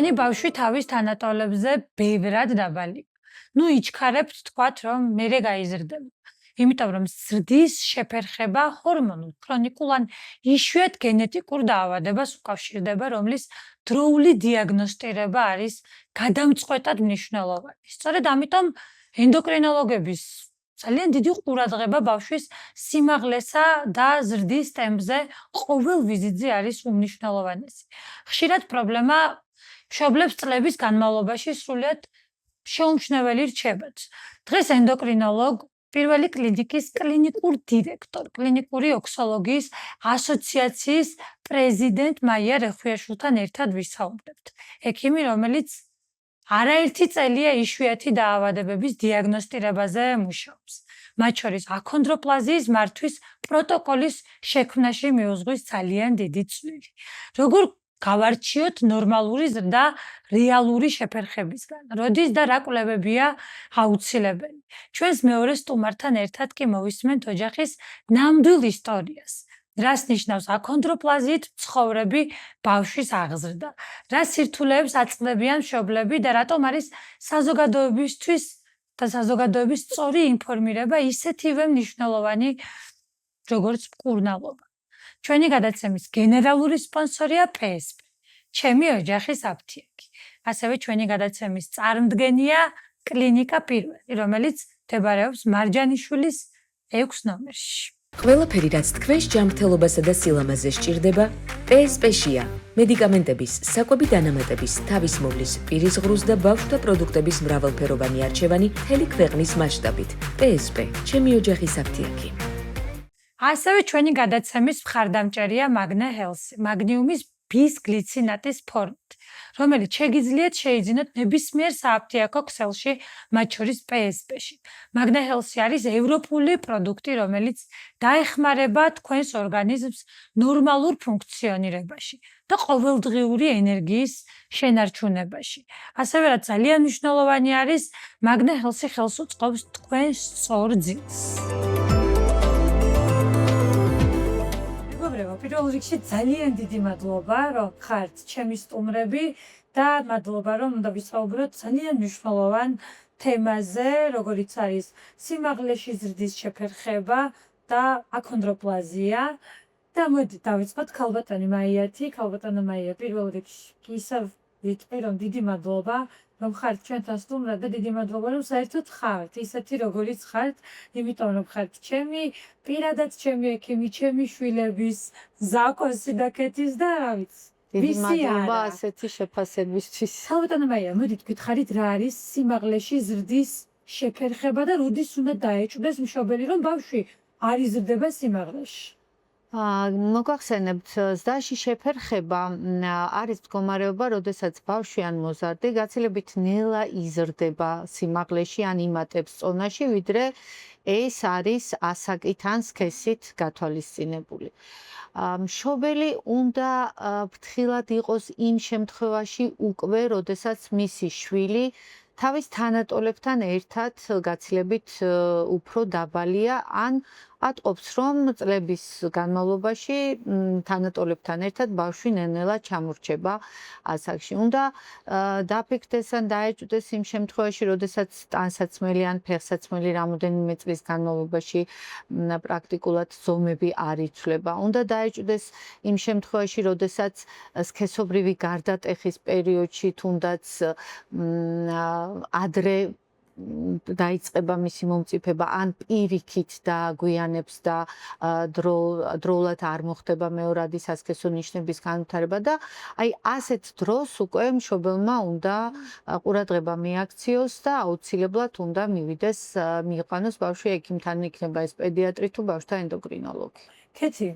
ჩვენი ბავშვი თავის თანატოლებზე ბევრად დაბალი. იჩქარებთ თქვათ, რომ მერე გაიზრდება. იმიტომ რომ ზრდის შეფერხება ჰორმონულ, ქრონიკულ ან იშვიათ გენეტიკურ დაავადებას უკავშირდება, რომლის დროული დიაგნოსტირება არის გადამწყვეტად მნიშვნელოვანი. სწორედ ამიტომ ენდოკრინოლოგების ძალიან დიდი ყურადღება ბავშვის სიმაღლესა და ზრდის ტემპზე ყოველ ვიზიტზე არის უმნიშვნელოვანესი. ხშირად პრობლემა მშობლებს წლების განმავლობაში სრულიად შეუმჩნეველი რჩებათ. დღეს ენდოკრინოლოგ პირველი კლინიკის კლინიკურ დირექტორ, კლინიკური ოქსოლოგიის ასოციაციის პრეზიდენტ მაია რეხვიაშვილთან ერთად ვისაუბრებთ. ექიმი, რომელიც არაერთი წელია იშვიათი დაავადებების დიაგნოსტირებაზე მუშაობს. მათ შორის აქონდროპლაზიის მართვის პროტოკოლის შექმნაში მიუძღვის ძალიან დიდი წვლილი. როგორ გავარჩიოთ ნორმალური ზრდა რეალური შეფერხებისგან, როდის და რა კვლევებია აუცილებელი. ჩვენს მეორე სტუმართან ერთად კი მოვისმენთ ოჯახის ნამდვილ ისტორიას. რას ნიშნავს აქონდროპლაზიით ცხოვრები ბავშვის აღზრდა, რა სირთულეებს აწყდებიან მშობლები და რატომ არის საზოგადოებისთვის და საზოგადოების სწორი ინფორმირება ისეთივე მნიშვნელოვანი, როგორც მკურნალობა. ჩვენი გადაცემის გენერალური სპონსორია PSP, ჩემი ოჯახის აფთიაქი. ასევე ჩვენი გადაცემის წარმდგენია კლინიკა პირველი, რომელიც მდებარეობს მარჯანიშვილის 6 ნომერში. ყველაფერი, რაც თქვენს ჯანმრთელობასა და სილამაზე სჭირდება, PSP-შია. მედიკამენტების, საკვები დანამატების, თავის მოვლის, პირის ღრუს და ბავშვთა პროდუქტების მრავალფეროვანი არჩევანი მთელი ქვეყნის მასშტაბით. PSP, ჩემი ოჯახის აფთიაქი. ასევე ჩვენი გადაცემის მხარდამჭერია Magna Health, მაგნიუმის ბისგლიცინატის ფორმით, რომელიც შეგიძლიათ შეიძინოთ ნებისმიერ სააფთიაქო ქსელში, მათ შორის PSP-ში. Magna Health არის ევროპული პროდუქტი, რომელიც დაეხმარება თქვენს ორგანიზმს ნორმალურ ფუნქციონირებაში და ყოველდღიური ენერგიის შენარჩუნებაში. ასევე რაც ძალიან მნიშვნელოვანი არის, Magna Health ხელს უწყობს თქვენს სწორ ძილს. პირველ რიგში ძალიან დიდი მადლობა, რომ ხართ ჩემი სტუმრები და მადლობა, რომ უნდა ვისაუბროთ ძალიან მნიშვნელოვან თემაზე, როგორიც არის სიმაღლეში ზრდის შეფერხება და აქონდროპლაზია. და მოდი დავიწყოთ ქალბატონი მაიათი. ქალბატონო მაია, პირველ რიგში ისევ ვიტყვი, რომ დიდი მადლობა, რომ ხართ ჩვენთან სტუმრად და დიდი მადლობა, რომ საერთოდ ხართ, ისეთი როგორიც ხართ, იმიტომ რომ ხართ ჩემი, პირადად ჩემი ექიმი, ჩემი შვილების, ზაკოსი და კეთის და რა ვიცი. დიდი მადლობა ასეთი შეფასებისთვის. ქალბატონო მაია, მოდით გითხარით, რა არის სიმაღლეში ზრდის შეფერხება და როდის უნდა დაეჭვდეს მშობელი, რომ ბავშვი არ იზრდება სიმაღლეში? მოგახსენებთ, ზრდაში შეფერხება არის მდგომარეობა, როდესაც ბავშვი ან მოზარდი გაცილებით ნელა იზრდება სიმაღლეში ან იმატებს წონაში, ვიდრე ეს არის ასაკით ან სქესით გათვალისწინებული. მშობელი უნდა ფრთხილად იყოს იმ შემთხვევაში უკვე, როდესაც მისი შვილი თავის თანატოლებთან ერთად გაცილებით უფრო დაბალია ან ატყობს, რომ წლების განმავლობაში თანატოლებთან ერთად ბავშვი ნელ-ნელა ჩამორჩება ასაკში. უნდა დაფიქრდეს ან დაეჭვდეს იმ შემთხვევაში, როდესაც ტანსაცმელი ან ფეხსაცმელი რამოდენიმე წლის განმავლობაში პრაქტიკულად ზომები არ იცვლება. უნდა დაეჭვდეს იმ შემთხვევაში, როდესაც სქესობრივი გარდატეხის პერიოდში თუნდაც ადრე დაიწყება მისი მომწიფება ან პირიქით დააგვიანებს და დროულად არ მოხდება მეორადი სასქესო ნიშნების განვითარება და აი ასეთ დროს უკვე მშობელმა უნდა ყურადღება მიაქციოს და აუცილებლად უნდა მივიდეს მიიყვანოს ბავშვი ექიმთან, იქნება ეს პედიატრი თუ ბავშვთა ენდოკრინოლოგი. კეთი,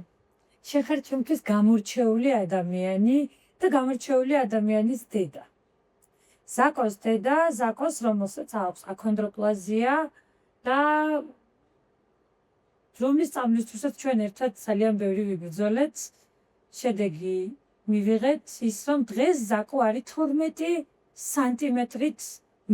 შეხარ ჩემთვის გამორჩეული ადამიანი და გამორჩეული ადამიანის დედა. ზაკოს დედა, ზაკოს, რომელსაც აქვს აქონდროპლაზია და რომლის წამლისთვისაც ჩვენ ერთად ძალიან ბევრი ვიბრძოლეთ, შედეგი მივიღეთ ის, რომ დღეს ზაკო არის 12 სანტიმეტრით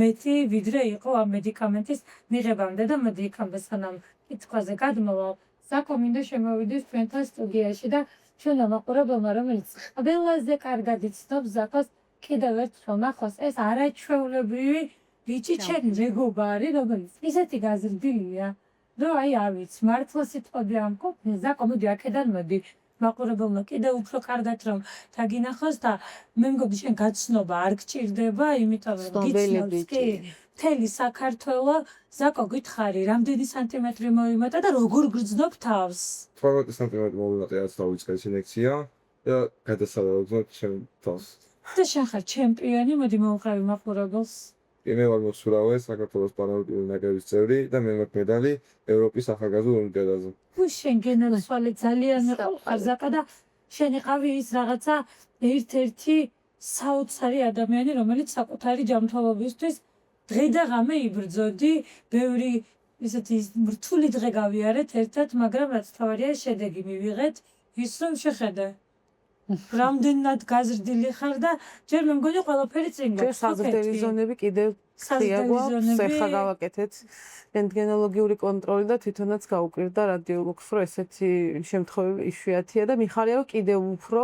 მეტი, ვიდრე იყო ამ მედიკამენტის მიღებამდე და მოდი იქამდე სანამ კითხვაზე გადმოვალ, ზაკო მინდა შემოვიდეს ჩვენთან სტუდიაში და ჩვენ ამაყურებელმა, რომელიც ყველაზე კარგად იცნობს ზაკოს კიდევ ერთხელ ნახოს ეს არაჩვეულებრივი ბიჭი ჩემი მეგობარი, რომელიც ისეთი გაზრდილია, რომ აი არ ვიცი, მართლა სიტყვები ამ ყოფნა, ზაკო მოდი აქედან მოდი. მაყურებელმა კიდევ უფრო კარგად რომ დაგინახოს და მე მგონი შენ გაცნობა არ გჭირდება, იმიტომ რომ გიცნობს კი მთელი საქართველო. ზაკო გითხარი, რამდენი სანტიმეტრი მოიმატა და როგორ გრძნობ თავს? 12 სანტიმეტრი მოვიმატე, რაც დავიწყე სინექცია და გადასალევებ ჩემ თავს. და შენ ხარ ჩემპიონი, მოდი მოვყევი მაყურებელს. მე ვარ მოსურავე საქართველოს პარალიმპიური ნაკრების წევრი და მე მაქვს მედალი ევროპის ახალგაზრდა ოლიმპიადაზე. შენ გენერალსვალი ძალიან ხარ ზაკა და შენ იყავი ის რაღაცა ერთ-ერთი საოცარი ადამიანი, რომელიც საკუთარი ჯანმრთელობისთვის დღე და ღამე იბრძოდი, ბევრი ისეთი რთული დღე გავიარეთ ერთად, მაგრამ რაც თავარია შედეგი მივიღეთ, ის რომ შეხედე. რამდენად გაზრდილი ხარ და ჯერ მე მგონი ყველაფერი წინ ჯერ საზრდელი ზონები კიდევ ხია გვაქვს, ეხლა გავაკეთეთ რენტგენოლოგიური კონტროლი და თვითონაც გაუკვირდა რადიოლოგს, რომ ესეთი შემთხვევები იშვიათია და მიხარია, რომ კიდევ უფრო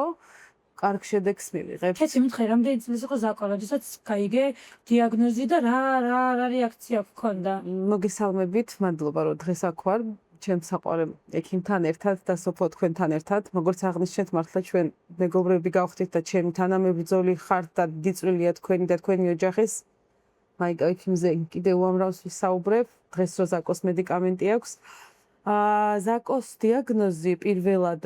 კარგ შედეგს მივიღებ. კეთილი მითხრე, რამდენი წლის იყო ზაკო, როდესაც გაიგე დიაგნოზი და რა რეაქცია გქონდა? მოგესალმებით, მადლობა რომ დღეს აქ ვარ. ჩემ საყვარელ ექიმთან ერთად და სოფო თქვენთან ერთად, როგორც აღნიშნეთ, მართლა ჩვენ მეგობრები გავხდით და ჩემი თანამებრძოლი ხართ და დიწვრილია თქვენი და თქვენი ოჯახის. მაიკა ექიმზე კიდევ უამრავს ვისაუბრებ, დღეს რო ზაკოს მედიკამენტი აქვს. ზაკოს დიაგნოზი პირველად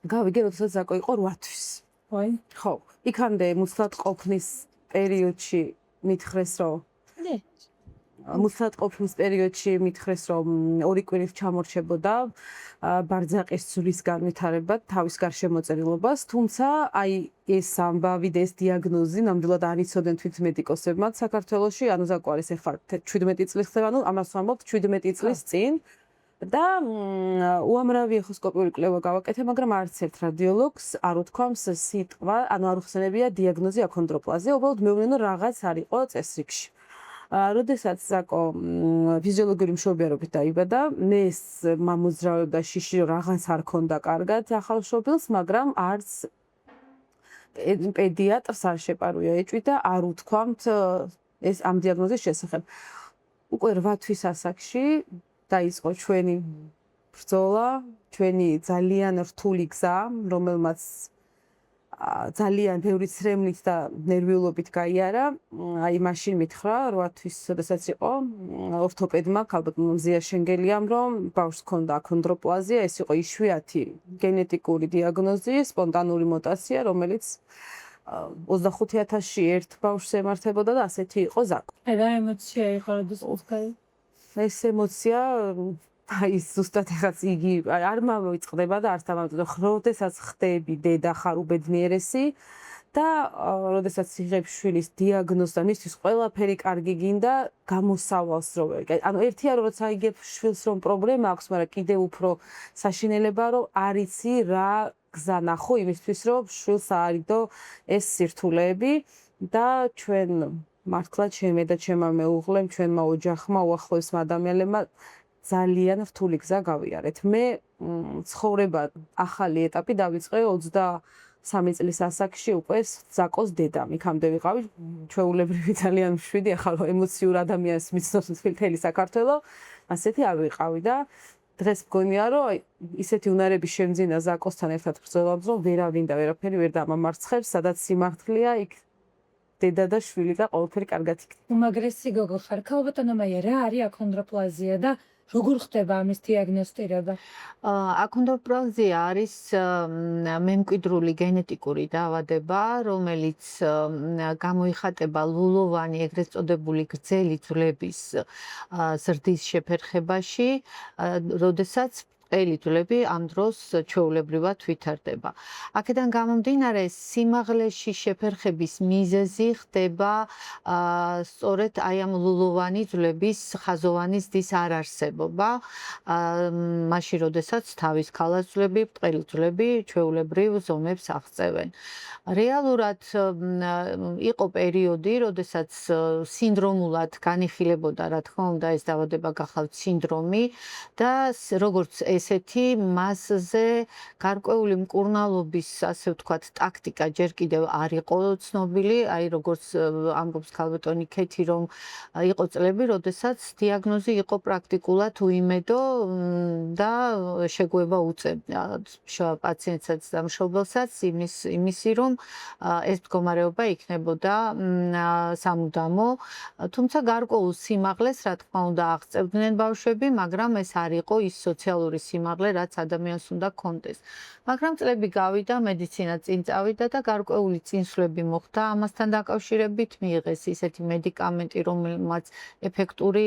გავიგე, როდესაც ზაკო იყო 8 თვის. ვაი. ხო, იქამდე მუცლად ყოფნის პერიოდში მითხრეს, რომ მუცლად ყოფნის პერიოდში მითხრეს, რომ 2 კვირით ჩამორჩებოდა ბარძაყის ცვლის განვითარება თავის გარშემოწერილობას, თუმცა აი ეს ამბავი და ეს დიაგნოზი ნამდვილად არ იცოდნენ თვით მედიკოსებმაც საქართველოში, ანუ ზაკო არის ახლა 17 წლის ხდება, ანუ ამას ვამბობთ 17 წლის წინ. და უამრავი ეხოსკოპიური კვლევა გავაკეთე, მაგრამ არც ერთ რადიოლოგს არ უთქვამს სიტყვა, ანუ არ უხსენებია დიაგნოზი აქონდროპლაზია, უბრალოდ მეუბნენ, რომ რაღაც არ იყო წესრიგში. როდესაც ზაკო ფიზიოლოგიური მშობიარობით დაიბადა, მე მომძრავებდა შიში, რომ რაღაც არ ქონდა კარგად ახალშობილს, მაგრამ არც პედიატრს არ შეპარუია ეჭვი და არ უთქვამთ ეს ამ დიაგნოზის შესახებ. უკვე 8 თვის ასაკში დაიწყო ჩვენი ბრძოლა, ჩვენი ძალიან რთული გზა, რომელმაც ძალიან ბევრი ცრემლით და ნერვიულობით გაიარა. აი მაშინ მითხრა 8 თვის, როდესაც იყო ორთოპედმა, ალბათ მზია შენგელიამ, რომ ბავშვს ჰქონდა აქონდროპლაზია, ეს იყო იშვიათი გენეტიკური დიაგნოზი, სპონტანური მუტაცია, რომელიც 25,000-ში ერთ ბავშვს ემართებოდა და ასეთი იყო ზაკო. რა ემოცია იყო როდესაც გაიგე? ეს ემოცია აი ზუსტად ეხაც იგი არ მომიწყდება და არც ამავდროულად როდესაც ხდები დედა ხარ უბედნიერესი და როდესაც იღებ შვილის დიაგნოზს და მისთვის ყველაფერი კარგი გინდა გამოსავალს რო ანუ ერთია რომ როცა იგებ შვილს რომ პრობლემა აქვს, მაგრამ კიდევ უფრო საშინელება რომ არ იცი რა გზა ნახო იმისთვის რომ შვილს აარიდო ეს სირთულეები და ჩვენ მართლა ჩემი და ჩემმა მეუღლემ, ჩვენმა ოჯახმა, უახლოესმა ადამიანებმა ძალიან რთული გზა გავიარეთ. მე ცხოვრება ახალი ეტაპი დავიწყე 23 წლის ასაკში უკვე ზაკოს დედამ. იქამდე ვიყავი ჩვეულებრივი ძალიან მშვიდი, ახლა რომ ემოციურ ადამიანს მიცნობს მთელი საქართველო, ასეთი არ ვიყავი და დღეს მგონია რომ ისეთი უნარები შემძინა ზაკოსთან ერთად ბრძოლებს, რომ ვერავინ და ვერაფერი ვერ დამამარცხებს, სადაც სიმართლეა იქ დედა და შვილი და ყველაფერი კარგად იქნება. უმაგრესი გოგო ხარ, ქალბატონო მაია, რა არის აქონდროპლაზია და როგორ ხდება ამის დიაგნოსტირება? აქონდროპლაზია არის მემკვიდრული გენეტიკური დაავადება, რომელიც გამოიხატება ლულოვანი, ეგრეთ წოდებული გრძელი ძვლების ზრდის შეფერხებაში, როდესაც ელი ძვლები ამ დროს ჩვეულებრივად ვითარდება. აქედან გამომდინარე, სიმაღლეში შეფერხების მიზეზი ხდება სწორედ აი ამ ლულოვანი ძვლების ხაზოვანი ზრდის არარსებობა, მაშინ როდესაც თავის ქალას ძვლები, ბრტყელი ძვლები ჩვეულებრივ ზომებს აღწევენ. რეალურად იყო პერიოდი, როდესაც სინდრომულად განიხილებოდა, რა თქმა უნდა, ეს დაავადება გახლავთ სინდრომი და როგორც ეს ესეთი მასზე გარკვეული მკურნალობის, ასე ვთქვათ, ტაქტიკა ჯერ კიდევ არ იყო ცნობილი, აი როგორც ამბობს ქალბატონი ქეთი, რომ იყო წლები, როდესაც დიაგნოზი იყო პრაქტიკულად უიმედო და შეგუება უწევდა პაციენტსაც და მშობელსაც იმისი, რომ ეს მდგომარეობა იქნებოდა სამუდამო, თუმცა გარკვეულ სიმაღლეს, რა თქმა უნდა, აღწევდნენ ბავშვები, მაგრამ ეს არ იყო ის სოციალური სიმაღლე, რაც ადამიანს უნდა ჰქონდეს. მაგრამ წლები გავიდა, მედიცინა წინ წავიდა და გარკვეული წინსვლები მოხდა ამასთან დაკავშირებით, მიიღეს ისეთი მედიკამენტი, რომელმაც ეფექტური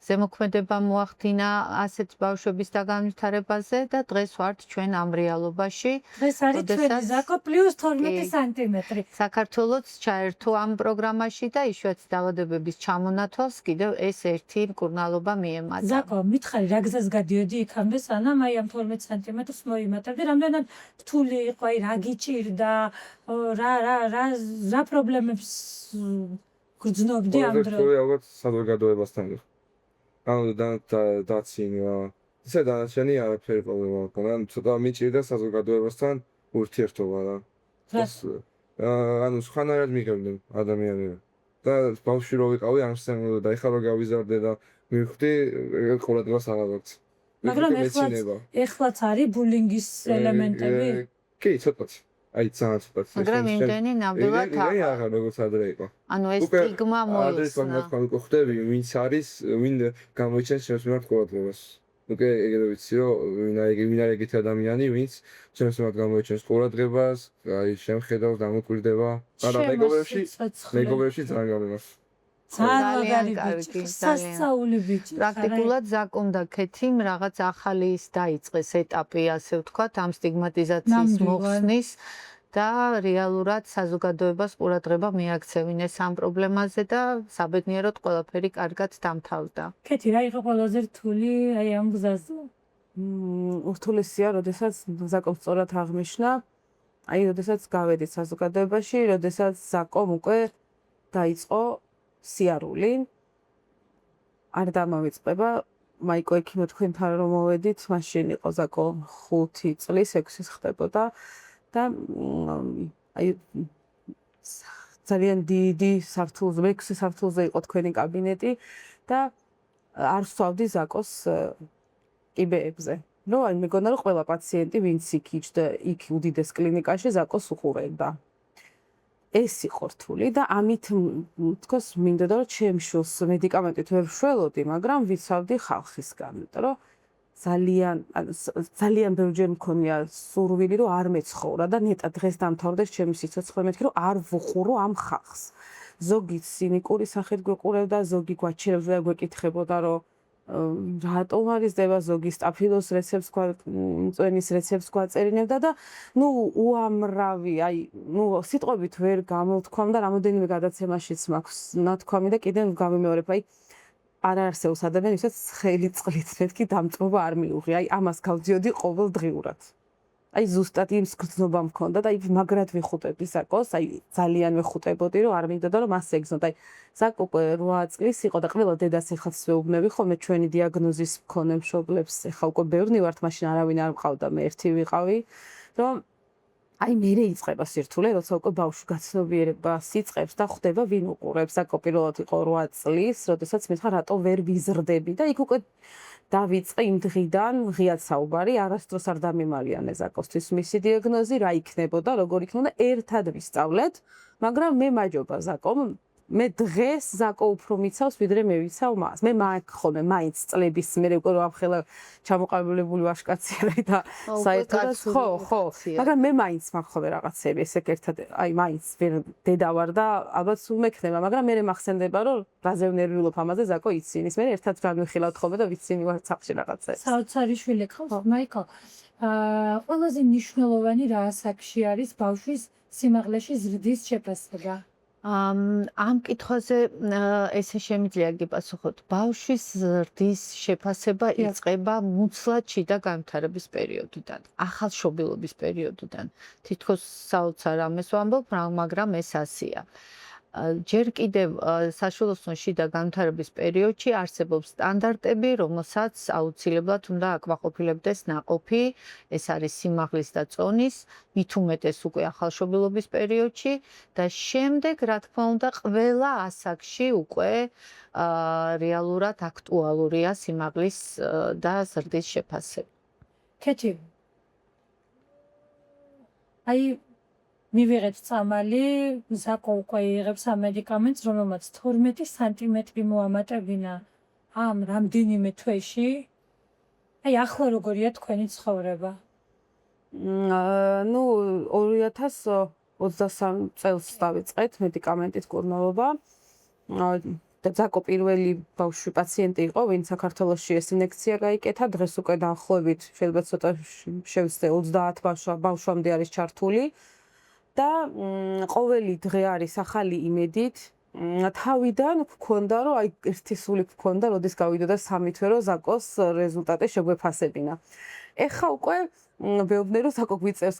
ზემოქმედება მოახდინა ასეთ ბავშვების დაგანვითარებაზე და დღეს ვართ ჩვენ ამ რეალობაში. დღეს არის ჩვენი ზაკო პლუს 12 სანტიმეტრი. საქართველოს ჩაერთო ამ პროგრამაში და იშვიათი დაავადებების ჩამონათვალს კიდევ ეს ერთი მკურნალობა მიემატა. ზაკო, მითხარი, რა გზას გადიოდი იქამდე, სანამ აი ამ 12 სანტიმეტრს მოიმატებდი, რამდენად რთული იყო, აი რა გიჭირდა, რა პრობლემებს გრძნობდი ამ დროს? რთული ალბათ საზოგადოებასთან. ანუ დაცინვა. ისე დანარჩენი არაფერი პრობლემა არ ქონდა, ცოტა მიჭირდა საზოგადოებასთან ურთიერთობა რა. ანუ სხვანაირად მიგებდნენ ადამიანები. და ბავშვი რო ვიყავი არ შემოდა, ეხლა რო გავიზარდე და მივხვდი ყურადღებას აღარ აქვს. მაგრამ ეხლაც არის ბულინგის ელემენტები? კი, ცოტა. აი ძალიან ცოტა. მაგრამ იმდენი ნამდვილად აღარ როგორც ადრე იყო. ანუ ეს სტიგმა მოიხსნა. ანუ ხვდები, ვინც არის, ვინ გამოიჩენს ჩემს მიმართ ყურადღებას. უკვე ეგრე ვიცი, რომ ვინ არის ეგეთი ადამიანი, ვინც ჩემს მიმართ გამოიჩენს ყურადღებას, აი შემხედავს, დამოკვირდება. არა, მეგობრებში ძალიან გამიმართ. ძალიან კარგი, სასწაული ბიჭი. პრაქტიკულად ზაკომ და ქეთიმ რაღაც ახალი ის დაიწყეს ეტაპი, ასე ვთქვათ, ამ სტიგმატიზაციის მოხსნის და რეალურად საზოგადოებას ყურადღება მიაქცევინეს ამ პრობლემაზე და საბედნიეროდ ყველაფერი კარგად დამთავრდა. ქეთი, რა იყო ყველაზე რთული აი ამ გზაზე? ურთულესია, როდესაც ზაკომ სწორად აღნიშნა, აი როდესაც გავედით საზოგადოებაში, როდესაც ზაკომ უკვე დაიწყო სიარული. არ დამავიწყება, მაიკო ექიმო თქვენთან რომ მოვედით, მაშინ იყო ზაკო 5 წლის, 6-ის ხდებოდა. და აი ძალიან დიდი საფრთხილზე, 6 საფრთხილზე იყო თქვენი კაბინეტი და არ ვსვავდი ზაკოს კიბეებზე. ნუ აი მეგონა რომ ყველა პაციენტი ვინც იქ იჯდა, იქ უდიდეს კლინიკაში ზაკოს უყურებდა. ეს იყო რთული და ამით თქოს მინდოდა რომ ჩემ შულს მედიკამენტით ვერ ვშველოდი, მაგრამ ვიცავდი ხალხისგან, იმიტომ რომ ძალიან ბევრჯერ მქონია სურვილი რომ არ მეცხოვრა და ნეტა დღეს დამთავრდეს ჩემი სიცოცხლე, მეთქი რომ არ ვუხურო ამ ხალხს. ზოგი ცინიკური სახით გვეყურებდა, ზოგი გვაჩერებდა და გვეკითხებოდა რომ რატომ არის ზდება, ზოგი სტაფილოს რეცეპტს მწვენის რეცეპტს გვაწერინებდა და ნუ უამრავი, აი ნუ სიტყვებით ვერ გამოვთქვამ და რამოდენიმე გადაცემაშიც მაქვს ნათქვამი და კიდევ გავიმეორებ, აი არ არსებობს ადამიანი, ვისაც ხელი წყლით მეთქი დამწობა არ მიუღი. აი ამას გავძიოდი ყოველდღიურად. აი ზუსტად იმ გრძნობა მქონდა და აი მაგრად ვიხუტებდი ზაკოს, აი ძალიან ვეხუტებოდი რომ არ მინდოდა რომ მას ეგზნოთ. აი ზაკო უკვე 8 წლის იყო და ყველა დედას ეხლაც ვეუბნები ხოლმე ჩვენი დიაგნოზის მქონე მშობლებს, ეხლა უკვე ბევრნი ვართ, მაშინ არავინ არ მყავდა, მე ერთი ვიყავი, რომ აი მერე იწყება სირთულე, როცა უკვე ბავშვი გაცნობიერებას იწყებს და ხვდება ვინ უყურებს. ზაკო პირველად იყო 8 წლის, როდესაც მითხრა რატო ვერ ვიზრდები და იქ უკვე დავიწყე იმ დღიდან ღიად საუბარი, არასდროს არ დამემალიანე ზაკოსთვის მისი დიაგნოზი, რა იქნებოდა, როგორ იქნებოდა, ერთად ვისწავლეთ, მაგრამ მე მაჯობა ზაკომ, მე დღეს ზაკო უფრო მიცავს, ვიდრე მე ვიცავ მას. მე მაგ ხოლმე მაინც წლების მერე უკვე რომ ამხელა ჩამოყალიბებული ვაჟკაცია და საერთოდ ხო, მაგრამ მე მაინც მაგ ხოლმე რაღაცები, ესე ერთად, აი მაინც დედა ვარ და ალბათ სულ მექნება, მაგრამ მე მახსენდება რომ რაზე ვნერვიულობ ამაზე ზაკო იცინის. მე ერთად განვიხილავთ ხოლმე და ვიცინი ვარ სახში რაღაცას. საოცარი შვილი ყავს, მაიკო. ყველაზე მნიშვნელოვანი რა ასაკში არის ბავშვის სიმაღლეში ზრდის შეფასება? ამ კითხვაზე ესე შემიძლია გიპასუხოთ. ბავშვის ზრდის შეფასება იწყება მუცლად შიდა განვითარების პერიოდიდან, ახალშობილობის პერიოდიდან. თითქოს საოცარ ამას ვამბობ, მაგრამ ეს ასეა. ჯერ კიდევ საშუალო შიდა განვითარების პერიოდში არსებობს სტანდარტები, რომელსაც აუცილებლად უნდა აკმაყოფილებდეს ნაყოფი, ეს არის სიმაღლის და წონის, მით უმეტეს უკვე ახალშობილობის პერიოდში და შემდეგ, რა თქმა უნდა, ყველა ასაკში უკვე რეალურად აქტუალურია სიმაღლის და ზრდის შეფასება. კეთი აი მივიღეთ წამალი, ზაკო უკვე იღებს ამ მედიკამენტს, რომელმაც 12 სანტიმეტრი მოამატებინა ამ რამდენიმე თვეში. აი ახლა როგორია თქვენი ცხოვრება? ნუ 2023 წელს დავიწყეთ მედიკამენტით კურნალობა. და ზაკო პირველი ბავშვი პაციენტი იყო, ვინც საქართველოში ეს ინექცია გაიკეთა, დღეს უკვე დაახლოებით შეიძლება ცოტა შევცდე 30 ბავშვამდე არის ჩართული. და ყოველი დღე არის ახალი იმედით. თავიდან გქონდა, რომ აი ერთი სული გქონდა, როდის გავიდოდა 3 თვე, რომ ზაკოს რეზულტატი შეგვეფასებინა. ეხა უკვე მეუბნე რომ ზაკო გვიწევს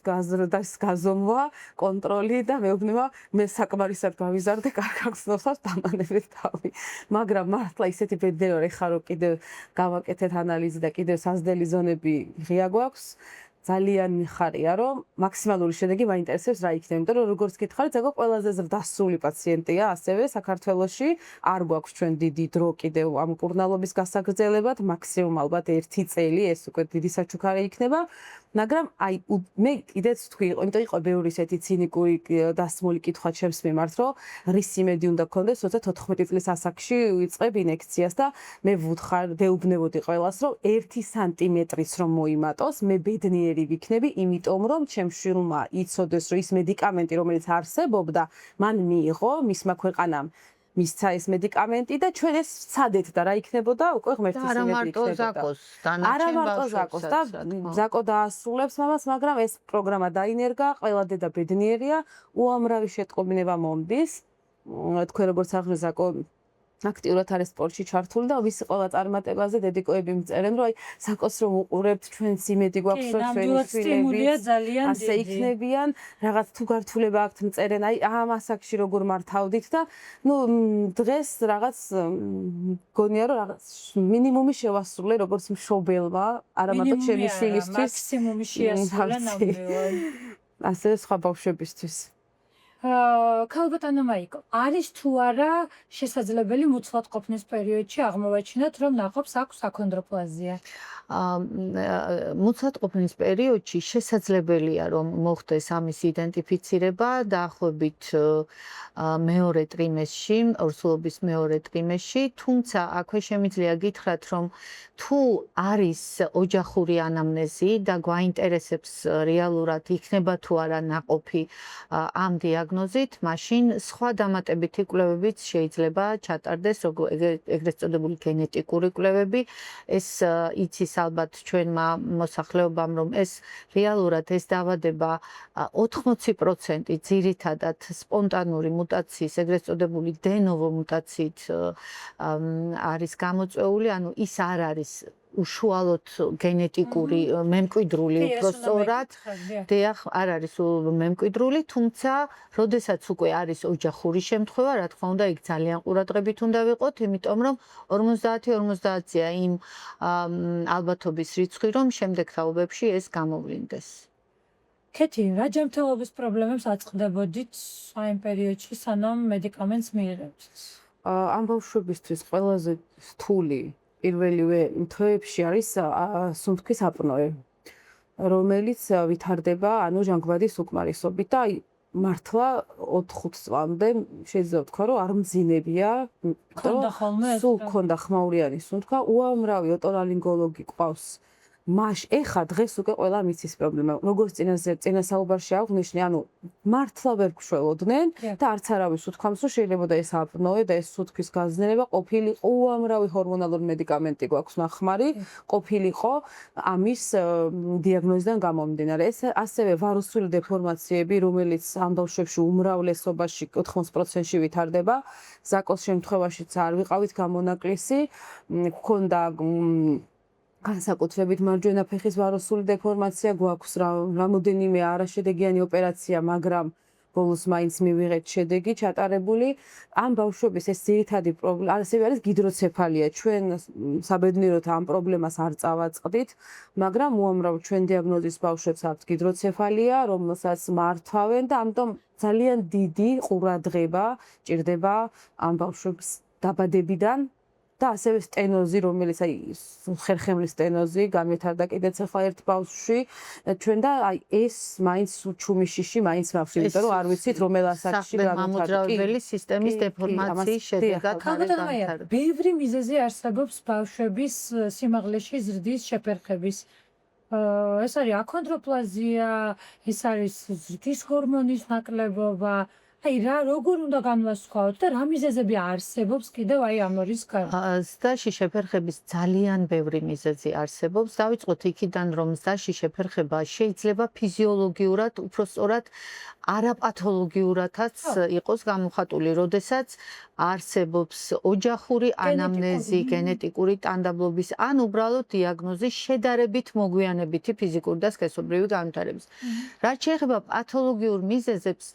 გაზომვა, კონტროლი და მეუბნება მე საკმარისად გავიზარდე, კარგად გზნოსავს დამანებით თავი. მაგრამ მართლა ისეთი ბედნიერი ვარ, ეხა რომ კიდევ გავაკეთეთ ანალიზი და კიდევ საზრდელი ზონები ღია გვაქვს. ძალიან მიხარია, რომ მაქსიმალური შედეგი მაინტერესებს რა იქნება, იმიტომ რომ როგორც გითხარით, ზაკო ყველაზე ზრდასრული პაციენტია, ასევე საქართველოში არ გვაქვს ჩვენ დიდი დრო კიდევ ამ კურნალობის გასაგრძელებად, მაქსიმუმ ალბათ 1 წელი, ეს უკვე დიდი საჩუქარი იქნება, მაგრამ აი მე კიდეც თქვი, იმიტომ იყო ბევრი ისეთი ცინიკური დასმული კითხვა ჩემს მიმართ, რომ რის იმედი უნდა გქონდეს, როცა 14 წლის ასაკში ვიწყებ ინექციას და მე ვეუბნებოდი ყველას, რომ 1 სანტიმეტრის რომ მოიმატოს, მე ბედნიერი ვიქნები, იმიტომ რომ ჩემ შვილმა იცოდეს, რომ ის მედიკამენტი, რომელიც არსებობდა, მან მიიღო მისმა ქვეყანამ მისცა ეს მედიკამენტი და ჩვენ ეს ვცადეთ და რა იქნებოდა უკვე ღმერთის იმედი იქნებოდა. არა მარტო ზაკოს და ზაკო დაასრულებს მამას, მაგრამ ეს პროგრამა დაინერგა, ყველა დედა ბედნიერია, უამრავი შეტყობინება მომდის. თქვენ როგორც აღნიშნეთ, ზაკო აქტიურად არის სპორტში ჩართული და ვისი ყველა წარმატებაზე დედიკოები მწერენ, რომ აი ზაკოს რომ უყურებთ, ჩვენც იმედი გვაქვს, რომ ჩვენი შვილები ასე იქნებიან, რაღაც თუ გართულება აქვთ მწერენ, აი ამ ასაკში როგორ მართავდით და ნუ დღეს რაღაც გონია რომ რაღაც მინიმუმი შევასრულე როგორც მშობელმა, არა მარტო ჩემი შვილისთვის, მაქსიმუმი შეასრულე ნამდვილად. ასევე სხვა ბავშვებისთვის. ქალბატონო მაიკო, არის თუ არა შესაძლებელი მუცლად ყოფნის პერიოდში აღმოვაჩინოთ, რომ ნაყოფს აქვს აქონდროპლაზია? მუცლად ყოფნის პერიოდში შესაძლებელია, რომ მოხდეს ამის იდენტიფიცირება დაახლოებით მეორე ტრიმესტრში, ორსულობის მეორე ტრიმესტრში, თუმცა აქვე შემიძლია გითხრათ, რომ თუ არის ოჯახური ანამნეზი და გვაინტერესებს რეალურად იქნება თუ არა ნაყოფი ამ დიაგნოზით, მაშინ სხვა დამატებითი კვლევებიც შეიძლება ჩატარდეს, ეგრეთ წოდებული გენეტიკური კვლევები. ეს იცის ალბათ ჩვენმა მოსახლეობამ, რომ ეს რეალურად ეს დაავადება 80% ძირითადად სპონტანური მუტაციის, ეგრეთ წოდებული დენოვო მუტაციით არის გამოწვეული, ანუ ის არ არის უშუალოდ გენეტიკური მემკვიდრული უფრო სწორად. დიახ, არ არის მემკვიდრული, თუმცა როდესაც უკვე არის ოჯახური შემთხვევა, რა თქმა უნდა, იქ ძალიან ყურადღებით უნდა ვიყოთ, იმიტომ რომ 50-50-ია იმ ალბათობის რიცხვი, რომ შემდეგ თაობებში ეს გამოვლინდეს. კეთი, რა ჯანმრთელობის პრობლემებს აწყდებოდით ამ პერიოდში, სანამ მედიკამენტს მიიღებთ? ამ ბავშვებისთვის ყველაზე რთული პირველივე თვეებში არის სუნთქვის აპნოე, რომელიც ვითარდება ანუ ჟანგბადის უკმარისობით და მართლა 4-5 წლამდე შეიძლება ვთქვა, რომ არ მძინებია, სულ ქონდა ხმაურიანი სუნთქვა, უამრავი ოტორინოლოგი ყავს. ეხა დღეს უკვე ყველა მიცის პრობლემა. როგორც წინასაუბარში აღვნიშნე, ანუ მართლა ვერ გშველოდნენ და არც არავის უთქვამს, რომ შეიძლება და ეს აპნოე და ეს სუნთქვის გაზნერება ყოფილიყო, უამრავი ჰორმონალური მედიკამენტი გვაქვს ნახმარი, ყოფილიყო ამის დიაგნოზიდან გამომდინარე. ეს ასევე ვარუსული დეფორმაციები, რომელიც ამ ბავშვებში უმრავლესობაში 80%-ში ვითარდება. ზაკოს შემთხვევაშიც არ ვიყავით გამონაკლისი, გქონდა განსაკუთრებით მარჯვენა ფეხის ვარუსული დეფორმაცია, გვაქვს რამოდენიმე არაშედეგიანი ოპერაცია, მაგრამ ბოლოს მაინც მივიღეთ შედეგი ჩატარებული. ამ ბავშვების ეს ძირითადი პრობლემა ასევე არის გიდროცეფალია. ჩვენ საბედნიეროდ ამ პრობლემას არ წავაწყდით, მაგრამ უამრავ ჩვენ დიაგნოზის ბავშვებს აქვს გიდროცეფალია, რომელსაც მართავენ და ამიტომ ძალიან დიდი ყურადღება ჭირდება ამ ბავშვებს დაბადებიდან და ასევე სტენოზი, რომელიც ხერხემლის სტენოზი განვითარდა კიდეც ახლა ერთ ბავშვში ჩვენ და ეს მაინც ჩუმიშიში მაინც მაქვს, იმიტომ რომ არ ვიცით რომელ ასაკში მამოძრავებელი სისტემის დეფორმაციის შედეგად განვითარდა. ბევრი მიზეზი არსებობს ბავშვების სიმაღლეში ზრდის შეფერხების. ეს არის აქონდროპლაზია, ეს არის ზრდის ჰორმონის ნაკლებობა. აი რა როგორ უნდა განვასხვაოთ და რა მიზეზები არსებობს კიდევ აი ამ ორის გარდა? ზრდაში შეფერხების ძალიან ბევრი მიზეზი არსებობს. დავიწყოთ იქიდან, რომ ზრდაში შეფერხება შეიძლება ფიზიოლოგიურად, უფრო სწორად არაპათოლოგიურადაც იყოს გამოხატული, როდესაც არსებობს ოჯახური ანამნეზი, გენეტიკური ტანდაბლობის ან უბრალოდ დიაგნოზის შედარებით მოგვიანებითი ფიზიკური და სქესობრივი განვითარების. რაც შეეხება პათოლოგიურ მიზეზებს,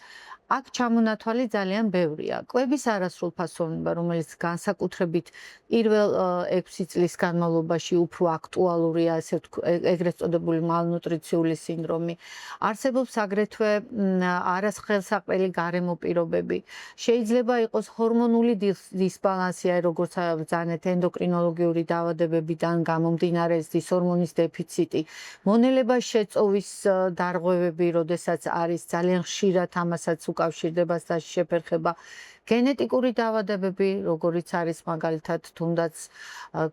აქ ჩამონათვალი ძალიან ბევრია. კვების არასრულფასოვნება, რომელიც განსაკუთრებით პირველ 6 წლის განმავლობაში უფრო აქტუალურია, ეგრეთ წოდებული მალნუტრიციული სინდრომი. არსებობს აგრეთვე არასხელსაყრელი გარემო პირობები. შეიძლება იყოს ჰორმონული დისბალანსი, როგორც ვზანეთ, ენდოკრინოლოგიური დაავადებებიდან გამომდინარე ზრდის ჰორმონის დეფიციტი, მონელება შეწოვის დარღვევები, როდესაც არის ძალიან ხშირად ამასაც უკავშირდება ზრდაში შეფერხება, გენეტიკური დაავადებები, როგორიც არის მაგალითად თუნდაც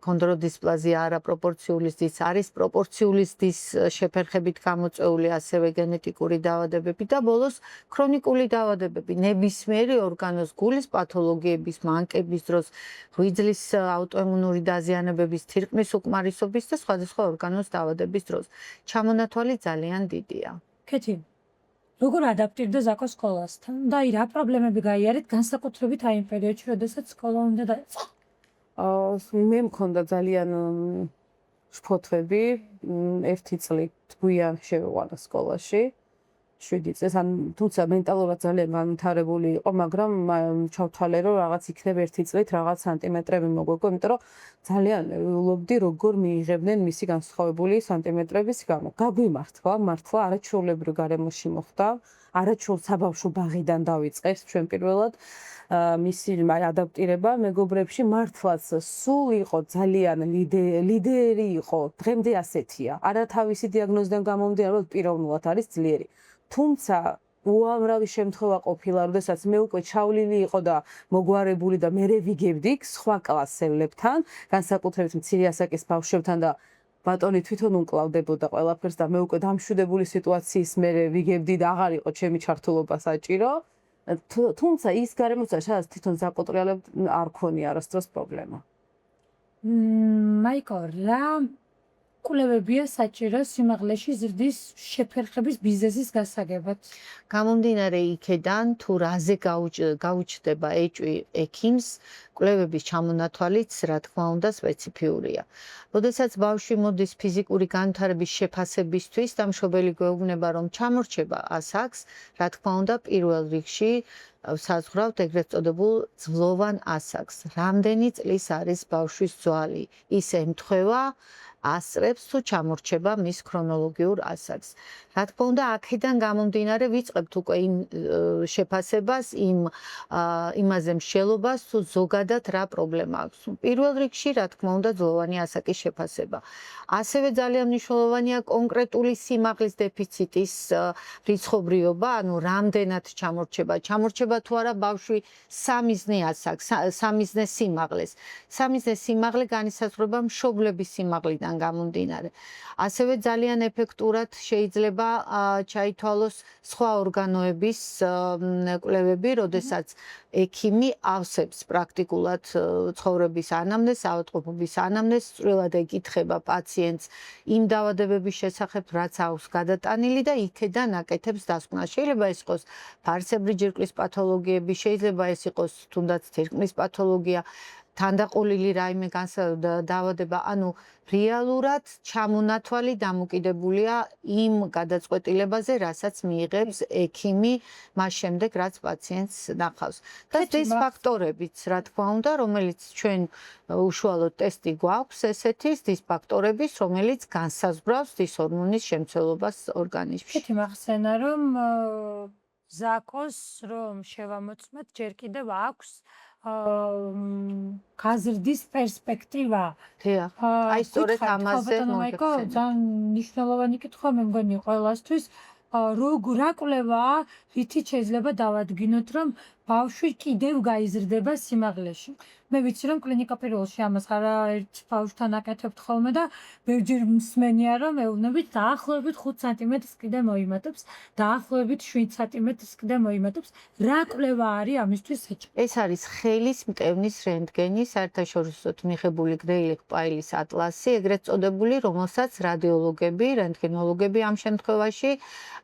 კონდროდისპლაზია არაპროპორციული ზრდის, არის პროპორციული ზრდის შეფერხებით გამოწვეული ასევე გენეტიკური დაავადებები და ბოლოს ქრონიკული დაავადებები, ნებისმიერი ორგანოს გულის პათოლოგიების, მანკების დროს, ღვიძლის აუტოიმუნური დაზიანებების, თირკმლის უკმარისობის და სხვადასხვა ორგანოს დაავადების დროს. ჩამონათვალი ძალიან დიდია. კეთი როგორ ადაპტირდა ზაკო სკოლასთან და აი რა პრობლემები გაიარეთ განსაკუთრებით აი იმ პერიოდში, როდესაც სკოლა უნდა დაიწყო? მე მქონდა ძალიან შფოთვები, 1 წლით გვიან შევიყვანა სკოლაში. 7 წელს, თუმცა მენტალურად ძალიან განვითარებული იყო, მაგრამ ჩავთვალე, რომ რაღაც იქნებ 1 წლით რაღაც სანტიმეტრები მოგვეყო, იმიტომ რომ ძალიან ვულობდი, როგორ მიიღებდნენ მისი განსხვავებული სანტიმეტრების გამო. გაგვიმართლა, მართლა არაჩვეულებრივ გარემოში მოხდა, არაჩვეულ საბავშვო ბაღიდან დავიწყეს ჩვენ პირველად მისი ადაპტირება მეგობრებში, მართლაც სულ იყო ძალიან ლიდერი იყო, დღემდე ასეთია. არა თავისი დიაგნოზიდან გამომდინარე, რომ პიროვნულად არის ძლიერი. თუმცა უამრავი შემთხვევა ყოფილა, როდესაც მე უკვე ჩავლილი იყო და მოგვარებული და მე ვიგებდი სხვა კლასელებთან, განსაკუთრებით მცირე ასაკის ბავშვებთან და ბატონი თვითონ უკლავდებოდა ყველაფერს და მე უკვე დამშვიდებული სიტუაციის მე ვიგებდი და აღარ იყო ჩემი ჩართულობა საჭირო. თუმცა ის გარემოცა, სადაც თვითონ ზაკოტრიალებთ არ ქონია არასდროს პრობლემა. მაიკო, რა კვლევებია საჭირო სიმაღლეში ზრდის შეფერხების მიზეზის გასაგებად? გამომდინარე იქედან, თუ რაზე გაუჩნდება ეჭვი ექიმს, კვლევების ჩამონათვალიც, რა თქმა უნდა, სპეციფიურია. როდესაც ბავშვი მოდის ფიზიკური განვითარების შეფასებისთვის და მშობელი გვეუბნება, რომ ჩამორჩება ასაკს, რა თქმა უნდა, პირველ რიგში საზღვრავთ ეგრეთ წოდებულ ძვლოვან ასაკს. რამდენი წლის არის ბავშვის ძვალი? ის ემთხვევა ასწრებს თუ ჩამორჩება მის ქრონოლოგიურ ასაკს. რა თქმა უნდა, აქედან გამომდინარე ვიწყებთ უკვე იმ შეფასებას, იმაზე მსჯელობას, თუ ზოგადად რა პრობლემა აქვს. პირველ რიგში, რა თქმა უნდა, ძვლოვანი ასაკის შეფასება. ასევე ძალიან მნიშვნელოვანია კონკრეტული სიმაღლის დეფიციტის რიცხობრიობა, ანუ რამდენად ჩამორჩება. ჩამორჩება თუ არა ბავშვი სამიზნე ასაკს, სამიზნე სიმაღლეს. სამიზნე სიმაღლე განისაზღვრება მშობლების სიმაღლიდან გამომდინარე. ასევე ძალიან ეფექტურად შეიძლება ჩაითვალოს სხვა ორგანოების კვლევები, როდესაც ექიმი ავსებს პრაქტიკულად ცხოვრების ანამნეზს, ავადმყოფობის ანამნეზს, წვრილად ეკითხება პაციენტს იმ დაავადებების შესახებ, რაც აქვს გადატანილი და იქედან აკეთებს დასკვნა. შეიძლება ეს იყოს ფარისებრი ჯირკვლის პათოლოგიები, შეიძლება ეს იყოს თუნდაც თირკმლის პათოლოგია. თანდაყოლილი რაიმე დაავადება, ანუ რეალურად ჩამონათვალი დამოკიდებულია იმ გადაწყვეტილებაზე, რასაც მიიღებს ექიმი მას შემდეგ, რაც პაციენტს ნახავს. და ეს ფაქტორებიც, რა თქმა უნდა, რომელიც ჩვენ უშუალოდ ტესტი გვაქვს ესეთი დისფაქტორების, რომელიც განსაზღვრავს დისჰორმონის შემცველობას ორგანიზმში. ესეთი მახსენა, რომ ზაკოს რომ შევამოწმეთ, ჯერ კიდევ აქვს გაზრდის პერსპექტივა. დიახ. აი სწორედ ამაზე მოგეხსენებათ. ძალიან მნიშვნელოვანი კითხვა მე მგონი ყველასთვის, რა კვლევაა, რითიც შეიძლება დავადგინოთ, რომ ბავშვი კიდევ გაიზრდება სიმაღლეში. მე ვიცი, რომ კლინიკა პირველში ამას არაერთ ბავშვთან აკეთებთ ხოლმე და ბევრჯერ მსმენია, რომ ეუბნებით დაახლოებით 5 სანტიმეტრს კიდე მოიმატებს, დაახლოებით 7 სანტიმეტრს კიდე მოიმატებს. რა კვლევა არის ამისთვის საჭირო? ეს არის ხელის მტევნის რენტგენი, საერთაშორისოდ მიღებული გრეილიხ-პაილის ატლასი, ეგრეთ წოდებული, რომელსაც რადიოლოგები, რენტგენოლოგები ამ შემთხვევაში